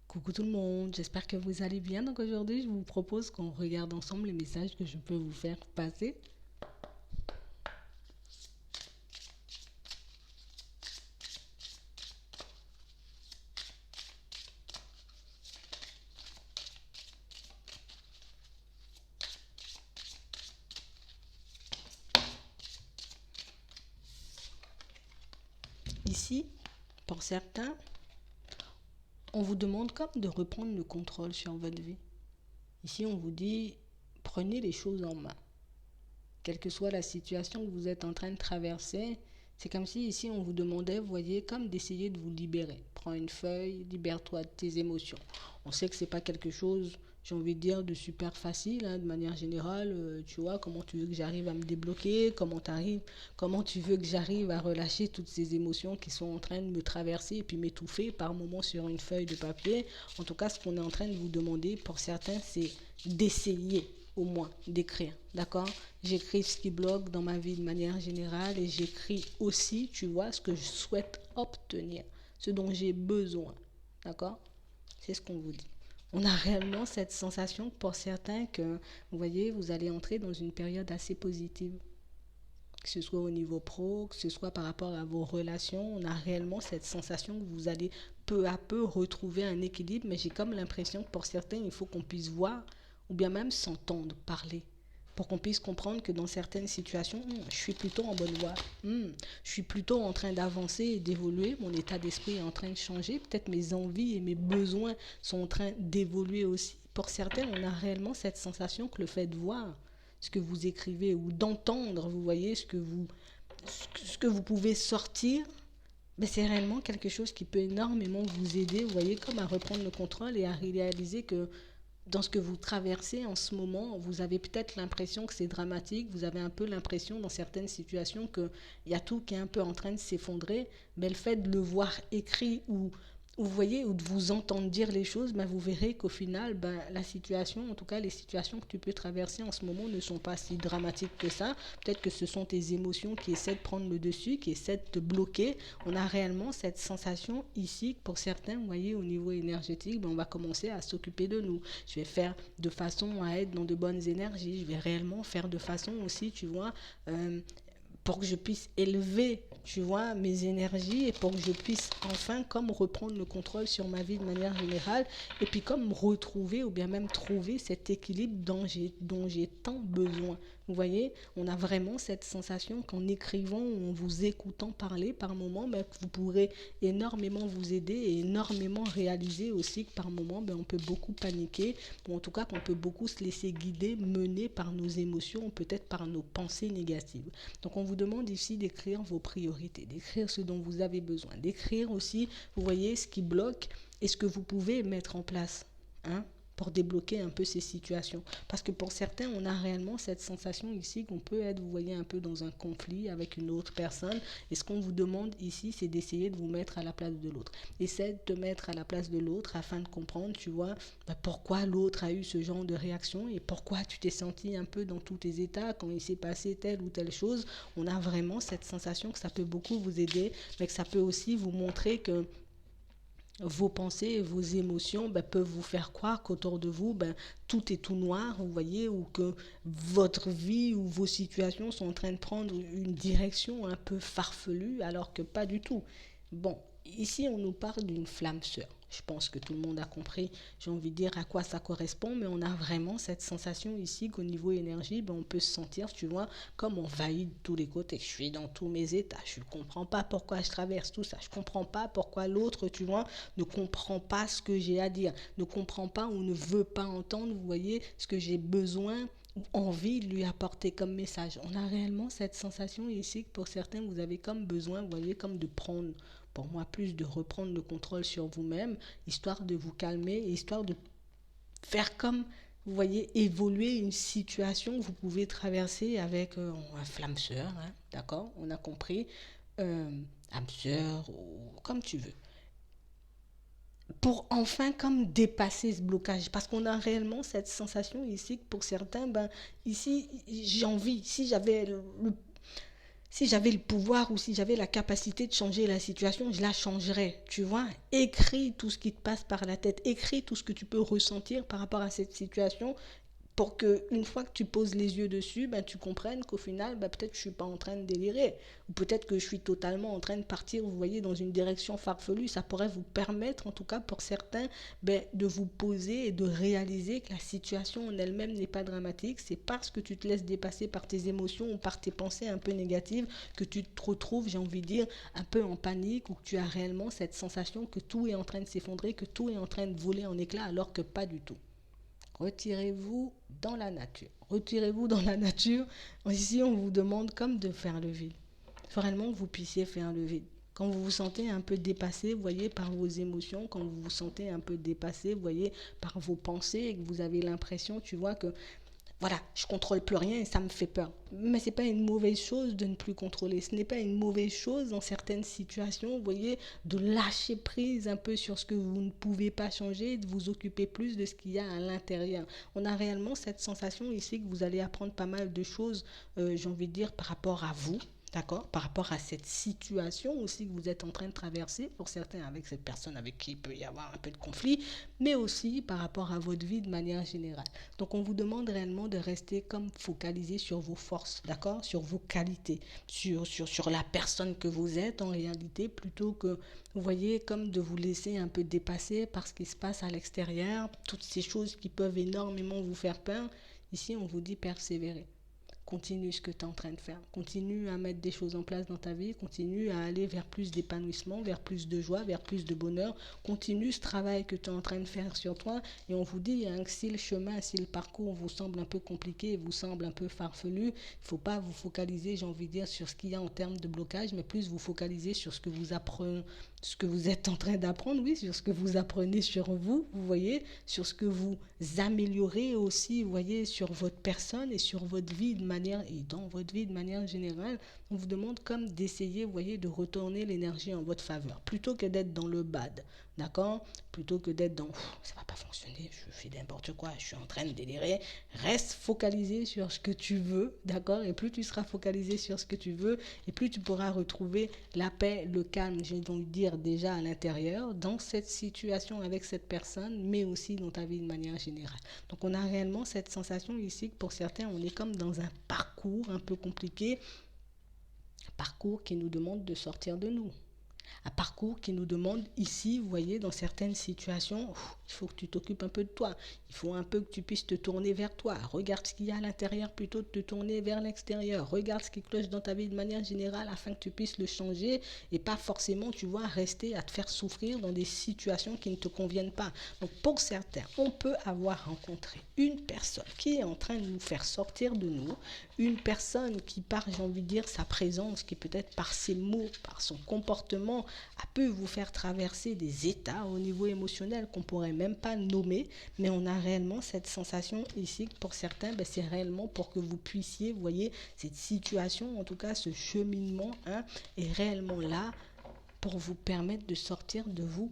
Coucou tout le monde, j'espère que vous allez bien. Donc aujourd'hui, je vous propose qu'on regarde ensemble les messages que je peux vous faire passer. Ici, pour certains, on vous demande comme de reprendre le contrôle sur votre vie. Ici, on vous dit, prenez les choses en main. Quelle que soit la situation que vous êtes en train de traverser, c'est comme si ici on vous demandait, vous voyez, comme d'essayer de vous libérer. Prends une feuille, libère-toi de tes émotions. On sait que c'est pas quelque chose, j'ai envie de dire, de super facile, hein, de manière générale. Tu vois, comment tu veux que j'arrive à me débloquer, comment tu veux que j'arrive à relâcher toutes ces émotions qui sont en train de me traverser et puis m'étouffer par moments sur une feuille de papier. En tout cas, ce qu'on est en train de vous demander, pour certains, c'est d'essayer au moins d'écrire, d'accord? J'écris ce qui bloque dans ma vie de manière générale et j'écris aussi, tu vois, ce que je souhaite obtenir, ce dont j'ai besoin, d'accord? C'est ce qu'on vous dit. On a réellement cette sensation pour certains que, vous voyez, vous allez entrer dans une période assez positive, que ce soit au niveau pro, que ce soit par rapport à vos relations. On a réellement cette sensation que vous allez peu à peu retrouver un équilibre, mais j'ai comme l'impression que pour certains, il faut qu'on puisse voir ou bien même s'entendre parler pour qu'on puisse comprendre que dans certaines situations, je suis plutôt en bonne voie, je suis plutôt en train d'avancer et d'évoluer, mon état d'esprit est en train de changer, peut-être mes envies et mes besoins sont en train d'évoluer aussi. Pour certains, on a réellement cette sensation que le fait de voir ce que vous écrivez ou d'entendre, vous voyez, ce que vous pouvez sortir, mais c'est réellement quelque chose qui peut énormément vous aider, vous voyez, comme à reprendre le contrôle et à réaliser que dans ce que vous traversez en ce moment, vous avez peut-être l'impression que c'est dramatique, vous avez un peu l'impression dans certaines situations qu'il y a tout qui est un peu en train de s'effondrer, mais le fait de le voir écrit ou vous voyez, ou de vous entendre dire les choses, ben vous verrez qu'au final, ben, la situation, en tout cas les situations que tu peux traverser en ce moment ne sont pas si dramatiques que ça. Peut-être que ce sont tes émotions qui essaient de prendre le dessus, qui essaient de te bloquer. On a réellement cette sensation ici, pour certains, vous voyez, au niveau énergétique, ben, on va commencer à s'occuper de nous. Je vais faire de façon à être dans de bonnes énergies. Je vais réellement faire de façon aussi, tu vois, pour que je puisse élever, tu vois, mes énergies et pour que je puisse enfin comme reprendre le contrôle sur ma vie de manière générale et puis comme retrouver ou bien même trouver cet équilibre dont j'ai tant besoin. Vous voyez, on a vraiment cette sensation qu'en écrivant ou en vous écoutant parler par moment, ben, vous pourrez énormément vous aider et énormément réaliser aussi que par moment, ben, on peut beaucoup paniquer ou en tout cas qu'on peut beaucoup se laisser guider, mener par nos émotions, peut-être par nos pensées négatives. Donc on vous demande ici d'écrire vos priorités, d'écrire ce dont vous avez besoin, d'écrire aussi, vous voyez, ce qui bloque et ce que vous pouvez mettre en place, hein, pour débloquer un peu ces situations. Parce que pour certains, on a réellement cette sensation ici qu'on peut être, vous voyez, un peu dans un conflit avec une autre personne. Et ce qu'on vous demande ici, c'est d'essayer de vous mettre à la place de l'autre. Essaie de te mettre à la place de l'autre afin de comprendre, tu vois, pourquoi l'autre a eu ce genre de réaction et pourquoi tu t'es senti un peu dans tous tes états quand il s'est passé telle ou telle chose. On a vraiment cette sensation que ça peut beaucoup vous aider, mais que ça peut aussi vous montrer que vos pensées et vos émotions, ben, peuvent vous faire croire qu'autour de vous, ben, tout est tout noir, vous voyez, ou que votre vie ou vos situations sont en train de prendre une direction un peu farfelue, alors que pas du tout. Bon, ici on nous parle d'une flamme sœur. Je pense que tout le monde a compris, j'ai envie de dire à quoi ça correspond, mais on a vraiment cette sensation ici qu'au niveau énergie, ben, on peut se sentir, tu vois, comme envahi de tous les côtés. Je suis dans tous mes états, je ne comprends pas pourquoi je traverse tout ça, je ne comprends pas pourquoi l'autre, tu vois, ne comprend pas ce que j'ai à dire, ne comprend pas ou ne veut pas entendre, vous voyez, ce que j'ai besoin ou envie de lui apporter comme message. On a réellement cette sensation ici que pour certains, vous avez comme besoin, vous voyez, comme de prendre, pour moi, plus de reprendre le contrôle sur vous-même, histoire de vous calmer, histoire de faire comme, vous voyez, évoluer une situation que vous pouvez traverser avec un flamseur, hein, d'accord, on a compris, âme sœur, ou comme tu veux, pour enfin comme dépasser ce blocage parce qu'on a réellement cette sensation ici que pour certains ben ici j'ai envie si j'avais Si j'avais le pouvoir ou si j'avais la capacité de changer la situation, je la changerais, tu vois. Écris tout ce qui te passe par la tête, écris tout ce que tu peux ressentir par rapport à cette situation pour que une fois que tu poses les yeux dessus, ben, tu comprennes qu'au final, ben, peut-être que je suis pas en train de délirer, ou peut-être que je suis totalement en train de partir, vous voyez, dans une direction farfelue. Ça pourrait vous permettre, en tout cas pour certains, ben, de vous poser et de réaliser que la situation en elle-même n'est pas dramatique. C'est parce que tu te laisses dépasser par tes émotions ou par tes pensées un peu négatives que tu te retrouves, j'ai envie de dire, un peu en panique, ou que tu as réellement cette sensation que tout est en train de s'effondrer, que tout est en train de voler en éclats, alors que pas du tout. Retirez-vous dans la nature. Retirez-vous dans la nature. Ici, on vous demande comme de faire le vide. Il faut réellement que vous puissiez faire le vide. Quand vous vous sentez un peu dépassé, vous voyez, par vos émotions, quand vous vous sentez un peu dépassé, vous voyez, par vos pensées, et que vous avez l'impression, tu vois, que voilà, je contrôle plus rien et ça me fait peur. Mais c'est pas une mauvaise chose de ne plus contrôler. Ce n'est pas une mauvaise chose dans certaines situations, vous voyez, de lâcher prise un peu sur ce que vous ne pouvez pas changer, de vous occuper plus de ce qu'il y a à l'intérieur. On a réellement cette sensation ici que vous allez apprendre pas mal de choses, j'ai envie de dire, par rapport à vous. D'accord. Par rapport à cette situation aussi que vous êtes en train de traverser, pour certains avec cette personne avec qui il peut y avoir un peu de conflit, mais aussi par rapport à votre vie de manière générale. Donc on vous demande réellement de rester comme focalisé sur vos forces, d'accord, sur vos qualités, sur la personne que vous êtes en réalité, plutôt que, vous voyez, comme de vous laisser un peu dépasser par ce qui se passe à l'extérieur, toutes ces choses qui peuvent énormément vous faire peur. Ici, on vous dit persévérer. Continue ce que tu es en train de faire. Continue à mettre des choses en place dans ta vie. Continue à aller vers plus d'épanouissement, vers plus de joie, vers plus de bonheur. Continue ce travail que tu es en train de faire sur toi. Et on vous dit, hein, que si le chemin, si le parcours vous semble un peu compliqué, vous semble un peu farfelu, il ne faut pas vous focaliser, j'ai envie de dire, sur ce qu'il y a en termes de blocage, mais plus vous focaliser sur ce que vous apprenez, ce que vous êtes en train d'apprendre, oui, sur ce que vous apprenez sur vous, vous voyez, sur ce que vous améliorez aussi, vous voyez, sur votre personne et sur votre vie de manière, et dans votre vie de manière générale. On vous demande comme d'essayer, vous voyez, de retourner l'énergie en votre faveur, plutôt que d'être dans le bad, d'accord, plutôt que d'être dans ça va pas fonctionner, je fais n'importe quoi, je suis en train de délirer. Reste focalisé sur ce que tu veux, d'accord, et plus tu seras focalisé sur ce que tu veux, et plus tu pourras retrouver la paix, le calme, j'ai envie de dire, déjà à l'intérieur, dans cette situation avec cette personne, mais aussi dans ta vie de manière générale. Donc on a réellement cette sensation ici que pour certains, on est comme dans un parcours un peu compliqué, un parcours qui nous demande de sortir de nous. Un parcours qui nous demande ici, vous voyez, dans certaines situations, il faut que tu t'occupes un peu de toi. Il faut un peu que tu puisses te tourner vers toi. Regarde ce qu'il y a à l'intérieur plutôt que de te tourner vers l'extérieur. Regarde ce qui cloche dans ta vie de manière générale afin que tu puisses le changer et pas forcément, tu vois, rester à te faire souffrir dans des situations qui ne te conviennent pas. Donc pour certains, on peut avoir rencontré une personne qui est en train de nous faire sortir de nous, une personne qui par, j'ai envie de dire, sa présence, qui peut-être par ses mots, par son comportement, a pu vous faire traverser des états au niveau émotionnel qu'on pourrait même pas nommer, mais on a réellement cette sensation ici que pour certains, ben, c'est réellement pour que vous puissiez, vous voyez, cette situation, en tout cas ce cheminement, hein, est réellement là pour vous permettre de sortir de vous,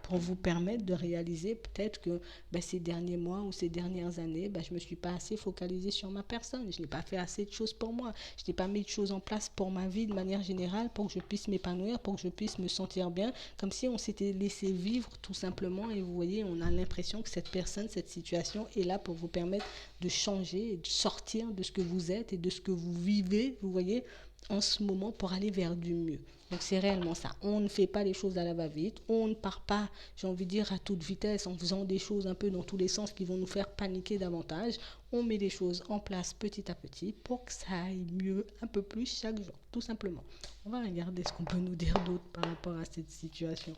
pour vous permettre de réaliser peut-être que ben, ces derniers mois ou ces dernières années, ben, je ne me suis pas assez focalisée sur ma personne, je n'ai pas fait assez de choses pour moi, je n'ai pas mis de choses en place pour ma vie de manière générale, pour que je puisse m'épanouir, pour que je puisse me sentir bien, comme si on s'était laissé vivre tout simplement. Et vous voyez, on a l'impression que cette personne, cette situation est là pour vous permettre de changer et de sortir de ce que vous êtes et de ce que vous vivez, vous voyez, en ce moment, pour aller vers du mieux. Donc c'est réellement ça. On ne fait pas les choses à la va-vite. On ne part pas, j'ai envie de dire, à toute vitesse en faisant des choses un peu dans tous les sens qui vont nous faire paniquer davantage. On met les choses en place petit à petit pour que ça aille mieux un peu plus chaque jour, tout simplement. On va regarder ce qu'on peut nous dire d'autre par rapport à cette situation.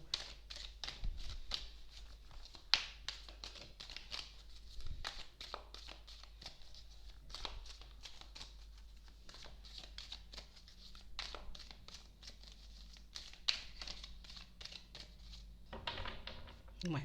Ouais.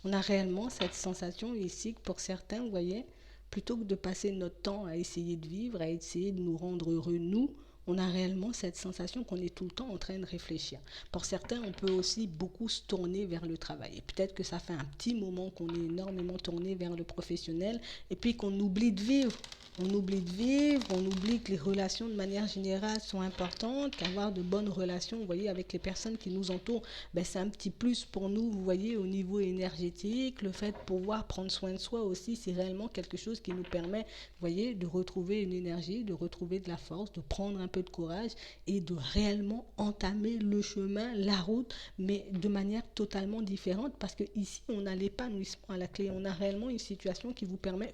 On a réellement cette sensation ici que pour certains, vous voyez, plutôt que de passer notre temps à essayer de vivre, à essayer de nous rendre heureux, nous, on a réellement cette sensation qu'on est tout le temps en train de réfléchir. Pour certains, on peut aussi beaucoup se tourner vers le travail. Et peut-être que ça fait un petit moment qu'on est énormément tourné vers le professionnel et puis qu'on oublie de vivre. On oublie de vivre, on oublie que les relations de manière générale sont importantes, qu'avoir de bonnes relations, vous voyez, avec les personnes qui nous entourent, ben, c'est un petit plus pour nous, vous voyez, au niveau énergétique. Le fait de pouvoir prendre soin de soi aussi, c'est réellement quelque chose qui nous permet, vous voyez, de retrouver une énergie, de retrouver de la force, de prendre un peu de courage et de réellement entamer le chemin, la route, mais de manière totalement différente, parce que ici, on a l'épanouissement à la clé. On a réellement une situation qui vous permet,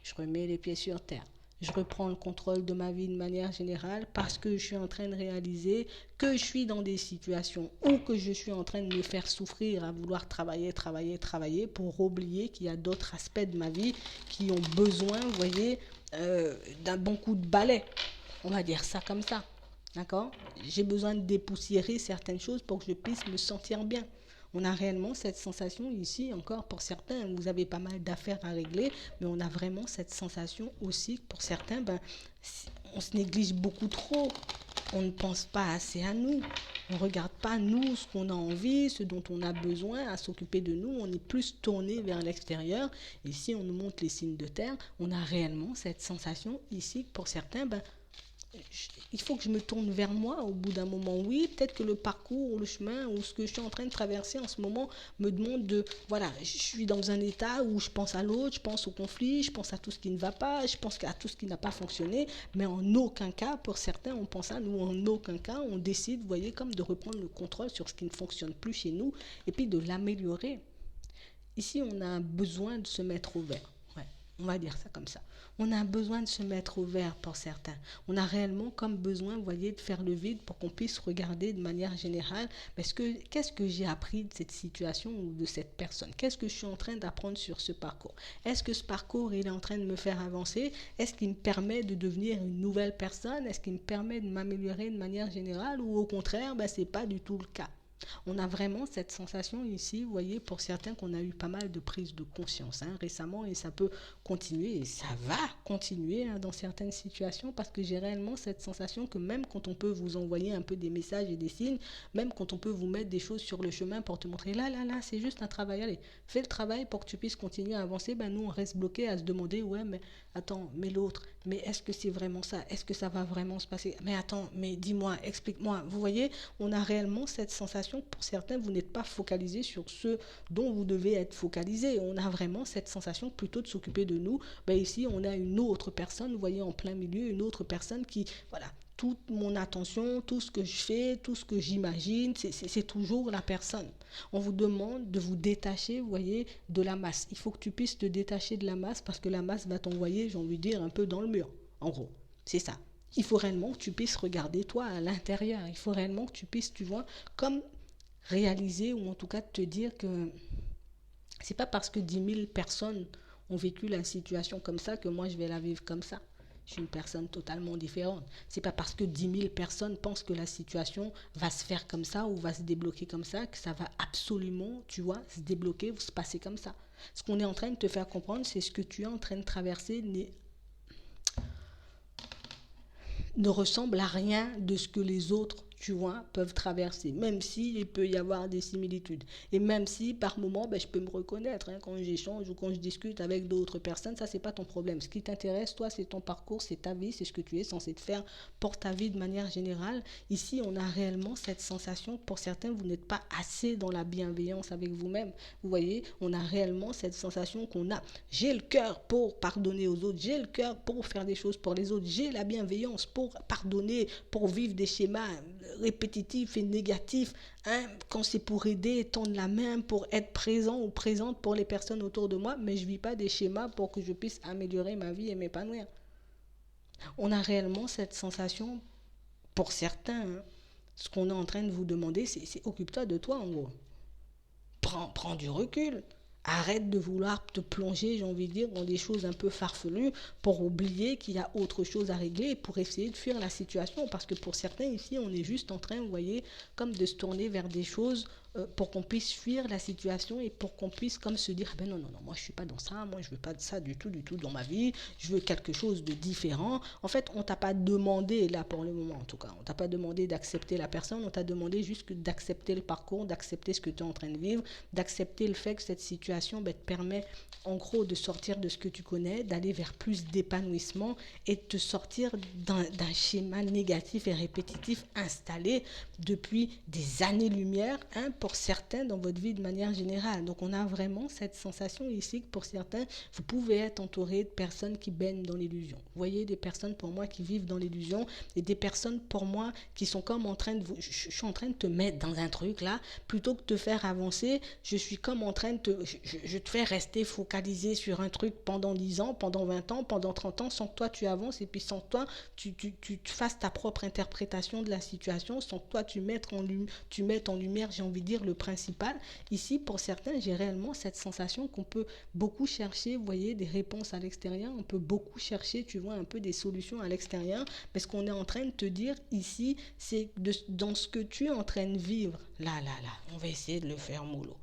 je remets les pieds sur terre. Je reprends le contrôle de ma vie de manière générale parce que je suis en train de réaliser que je suis dans des situations où que je suis en train de me faire souffrir à vouloir travailler pour oublier qu'il y a d'autres aspects de ma vie qui ont besoin, vous voyez, d'un bon coup de balai. On va dire ça comme ça. D'accord? J'ai besoin de dépoussiérer certaines choses pour que je puisse me sentir bien. On a réellement cette sensation ici, encore pour certains, vous avez pas mal d'affaires à régler, mais on a vraiment cette sensation aussi que pour certains, ben, on se néglige beaucoup trop. On ne pense pas assez à nous. On ne regarde pas nous, ce qu'on a envie, ce dont on a besoin, à s'occuper de nous. On est plus tourné vers l'extérieur. Et si on nous montre les signes de terre, on a réellement cette sensation ici que pour certains, ben, il faut que je me tourne vers moi au bout d'un moment. Oui, peut-être que le parcours ou le chemin ou ce que je suis en train de traverser en ce moment me demande de, voilà, je suis dans un état où je pense à l'autre, je pense au conflit, je pense à tout ce qui ne va pas, je pense à tout ce qui n'a pas fonctionné, mais en aucun cas, pour certains, on pense à nous, en aucun cas, on décide, vous voyez, comme de reprendre le contrôle sur ce qui ne fonctionne plus chez nous et puis de l'améliorer. Ici, on a besoin de se mettre au vert. Ouais, on va dire ça comme ça. On a besoin de se mettre au vert pour certains. On a réellement comme besoin, vous voyez, de faire le vide pour qu'on puisse regarder de manière générale qu'est-ce que j'ai appris de cette situation ou de cette personne. Qu'est-ce que je suis en train d'apprendre sur ce parcours. Est-ce que ce parcours, il est en train de me faire avancer? Est-ce qu'il me permet de devenir une nouvelle personne? Est-ce qu'il me permet de m'améliorer de manière générale? Ou au contraire, ce n'est pas du tout le cas. On a vraiment cette sensation ici, vous voyez, pour certains qu'on a eu pas mal de prises de conscience récemment et ça peut continuer et ça va continuer dans certaines situations parce que j'ai réellement cette sensation que même quand on peut vous envoyer un peu des messages et des signes, même quand on peut vous mettre des choses sur le chemin pour te montrer là, c'est juste un travail, allez, fais le travail pour que tu puisses continuer à avancer, nous on reste bloqué à se demander, ouais mais attends, mais l'autre, mais est-ce que c'est vraiment ça? Est-ce que ça va vraiment se passer? Mais attends, mais dis-moi, explique-moi. Vous voyez, on a réellement cette sensation que pour certains, vous n'êtes pas focalisé sur ce dont vous devez être focalisé. On a vraiment cette sensation plutôt de s'occuper de nous. Ici, on a une autre personne, vous voyez, en plein milieu, une autre personne qui, voilà, toute mon attention, tout ce que je fais, tout ce que j'imagine, c'est toujours la personne. On vous demande de vous détacher, vous voyez, de la masse. Il faut que tu puisses te détacher de la masse parce que la masse va t'envoyer, j'ai envie de dire, un peu dans le mur. En gros, c'est ça. Il faut réellement que tu puisses regarder toi à l'intérieur. Il faut réellement que tu puisses, tu vois, comme réaliser ou en tout cas te dire que c'est pas parce que 10 000 personnes ont vécu la situation comme ça que moi je vais la vivre comme ça. Je suis une personne totalement différente. C'est pas parce que 10 000 personnes pensent que la situation va se faire comme ça ou va se débloquer comme ça que ça va absolument, tu vois, se débloquer ou se passer comme ça. Ce qu'on est en train de te faire comprendre, c'est ce que tu es en train de traverser ne ressemble à rien de ce que les autres, tu vois, peuvent traverser, même s'il peut y avoir des similitudes. Et même si, par moment, je peux me reconnaître quand j'échange ou quand je discute avec d'autres personnes, ça, c'est pas ton problème. Ce qui t'intéresse, toi, c'est ton parcours, c'est ta vie, c'est ce que tu es censé te faire pour ta vie de manière générale. Ici, on a réellement cette sensation que pour certains, vous n'êtes pas assez dans la bienveillance avec vous-même. Vous voyez, on a réellement cette sensation qu'on a. J'ai le cœur pour pardonner aux autres, j'ai le cœur pour faire des choses pour les autres, j'ai la bienveillance pour pardonner, pour vivre des schémas répétitifs et négatifs, quand c'est pour aider, tendre la main, pour être présent ou présente pour les personnes autour de moi, mais je ne vis pas des schémas pour que je puisse améliorer ma vie et m'épanouir. On a réellement cette sensation, pour certains, ce qu'on est en train de vous demander, c'est occupe-toi de toi en gros. Prends du recul. Arrête de vouloir te plonger, j'ai envie de dire, dans des choses un peu farfelues pour oublier qu'il y a autre chose à régler et pour essayer de fuir la situation. Parce que pour certains ici, on est juste en train, vous voyez, comme de se tourner vers des choses pour qu'on puisse fuir la situation et pour qu'on puisse comme se dire, ben non, non, non, moi je suis pas dans ça, moi je veux pas de ça du tout dans ma vie, je veux quelque chose de différent. En fait, on t'a pas demandé, là pour le moment en tout cas, on t'a pas demandé d'accepter la personne, on t'a demandé juste d'accepter le parcours, d'accepter ce que tu es en train de vivre, d'accepter le fait que cette situation te permet en gros de sortir de ce que tu connais, d'aller vers plus d'épanouissement et de te sortir d'un schéma négatif et répétitif installé depuis des années-lumière, hein, pour certains dans votre vie de manière générale. Donc on a vraiment cette sensation ici que pour certains, vous pouvez être entouré de personnes qui baignent dans l'illusion. Vous voyez, des personnes pour moi qui vivent dans l'illusion et des personnes pour moi qui sont comme en train de vous... Je suis en train de te mettre dans un truc là, plutôt que de te faire avancer, je suis comme en train de te... Je te fais rester focalisé sur un truc pendant 10 ans, pendant 20 ans, pendant 30 ans, sans que toi tu avances et puis sans que toi tu fasses ta propre interprétation de la situation, sans que toi tu mettes en lumière, j'ai envie de dire, le principal. Ici, pour certains, j'ai réellement cette sensation qu'on peut beaucoup chercher, vous voyez, des réponses à l'extérieur, on peut beaucoup chercher, tu vois, un peu des solutions à l'extérieur, mais ce qu'on est en train de te dire ici, c'est dans ce que tu es en train de vivre, là, on va essayer de le faire mollo.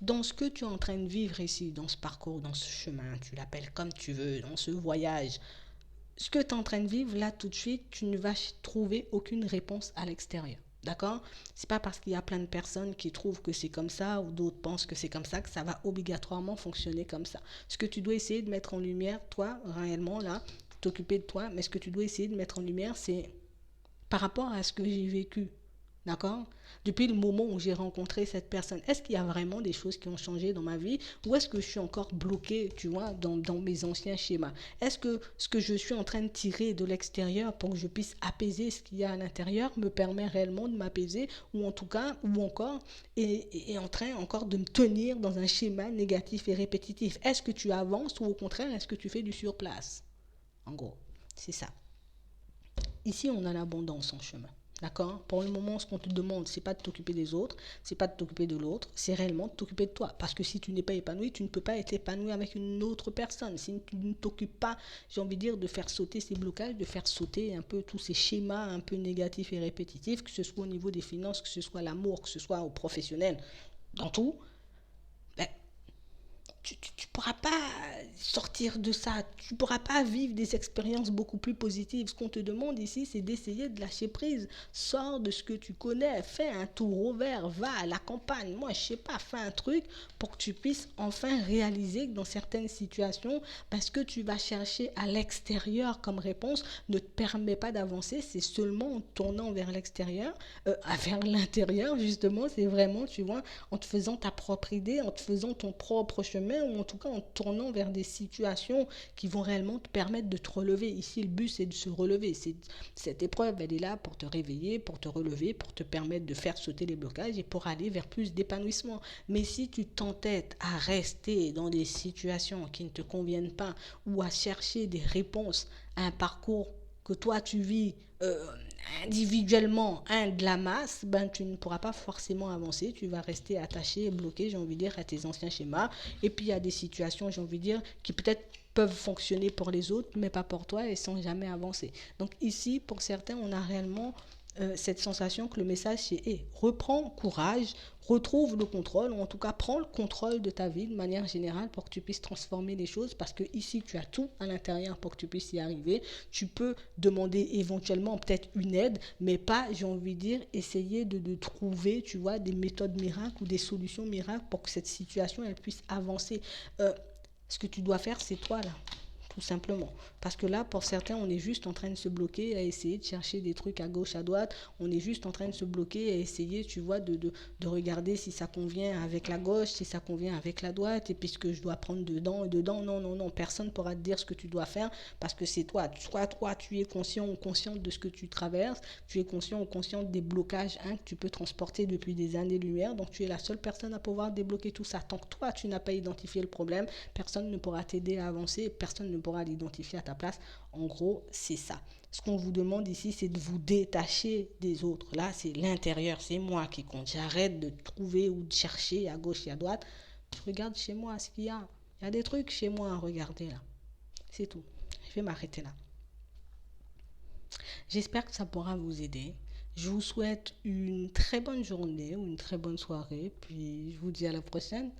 Dans ce que tu es en train de vivre ici, dans ce parcours, dans ce chemin, tu l'appelles comme tu veux, dans ce voyage, ce que tu es en train de vivre là tout de suite, tu ne vas trouver aucune réponse à l'extérieur. D'accord? C'est pas parce qu'il y a plein de personnes qui trouvent que c'est comme ça ou d'autres pensent que c'est comme ça que ça va obligatoirement fonctionner comme ça. Ce que tu dois essayer de mettre en lumière, toi, réellement, là, t'occuper de toi, mais ce que tu dois essayer de mettre en lumière, c'est par rapport à ce que j'ai vécu. D'accord? Depuis le moment où j'ai rencontré cette personne, est-ce qu'il y a vraiment des choses qui ont changé dans ma vie ou est-ce que je suis encore bloquée, tu vois, dans mes anciens schémas? Est-ce que ce que je suis en train de tirer de l'extérieur pour que je puisse apaiser ce qu'il y a à l'intérieur me permet réellement de m'apaiser ou en tout cas, ou encore, est en train encore de me tenir dans un schéma négatif et répétitif? Est-ce que tu avances ou au contraire, est-ce que tu fais du surplace? En gros, c'est ça. Ici, on a l'abondance en chemin. D'accord? Pour le moment, ce qu'on te demande, c'est pas de t'occuper des autres, c'est pas de t'occuper de l'autre, c'est réellement de t'occuper de toi. Parce que si tu n'es pas épanoui, tu ne peux pas être épanoui avec une autre personne. Si tu ne t'occupes pas, j'ai envie de dire, de faire sauter ces blocages, de faire sauter un peu tous ces schémas un peu négatifs et répétitifs, que ce soit au niveau des finances, que ce soit l'amour, que ce soit au professionnel, dans tout, ben, tu ne pourras pas sortir de ça, tu ne pourras pas vivre des expériences beaucoup plus positives. Ce qu'on te demande ici, c'est d'essayer de lâcher prise. Sors de ce que tu connais, fais un tour au vert, va à la campagne, moi je sais pas, fais un truc pour que tu puisses enfin réaliser que dans certaines situations, parce que tu vas chercher à l'extérieur comme réponse, ne te permet pas d'avancer, c'est seulement en tournant vers l'extérieur, vers l'intérieur justement, c'est vraiment, tu vois, en te faisant ta propre idée, en te faisant ton propre chemin, ou en tout cas en te tournant vers des situations qui vont réellement te permettre de te relever. Ici, le but, c'est de se relever. Cette épreuve, elle est là pour te réveiller, pour te relever, pour te permettre de faire sauter les blocages et pour aller vers plus d'épanouissement. Mais si tu t'entêtes à rester dans des situations qui ne te conviennent pas ou à chercher des réponses à un parcours que toi tu vis individuellement de la masse, ben tu ne pourras pas forcément avancer, tu vas rester attaché et bloqué, j'ai envie de dire, à tes anciens schémas. Et puis il y a des situations, j'ai envie de dire, qui peut-être peuvent fonctionner pour les autres, mais pas pour toi et sans jamais avancer. Donc ici, pour certains, on a réellement cette sensation que le message c'est hey, reprends courage, retrouve le contrôle, ou en tout cas prends le contrôle de ta vie de manière générale pour que tu puisses transformer les choses, parce que ici tu as tout à l'intérieur pour que tu puisses y arriver. Tu peux demander éventuellement peut-être une aide, mais pas, j'ai envie de dire, essayer de trouver, tu vois, des méthodes miracles ou des solutions miracles pour que cette situation elle puisse avancer. Ce que tu dois faire, c'est toi là, tout simplement. Parce que là, pour certains, on est juste en train de se bloquer à essayer de chercher des trucs à gauche, à droite. On est juste en train de se bloquer à essayer, tu vois, de regarder si ça convient avec la gauche, si ça convient avec la droite, et puis ce que je dois prendre dedans et dedans. Non, non, non, personne ne pourra te dire ce que tu dois faire parce que c'est toi. Soit toi, tu es conscient ou consciente de ce que tu traverses, tu es conscient ou consciente des blocages que tu peux transporter depuis des années-lumière. Donc, tu es la seule personne à pouvoir débloquer tout ça. Tant que toi, tu n'as pas identifié le problème, personne ne pourra t'aider à avancer, personne ne pourra l'identifier à ta place. En gros, c'est ça. Ce qu'on vous demande ici, c'est de vous détacher des autres. Là, c'est l'intérieur, c'est moi qui compte. J'arrête de trouver ou de chercher à gauche et à droite. Je regarde chez moi ce qu'il y a. Il y a des trucs chez moi à regarder là. C'est tout. Je vais m'arrêter là. J'espère que ça pourra vous aider. Je vous souhaite une très bonne journée ou une très bonne soirée, puis je vous dis à la prochaine.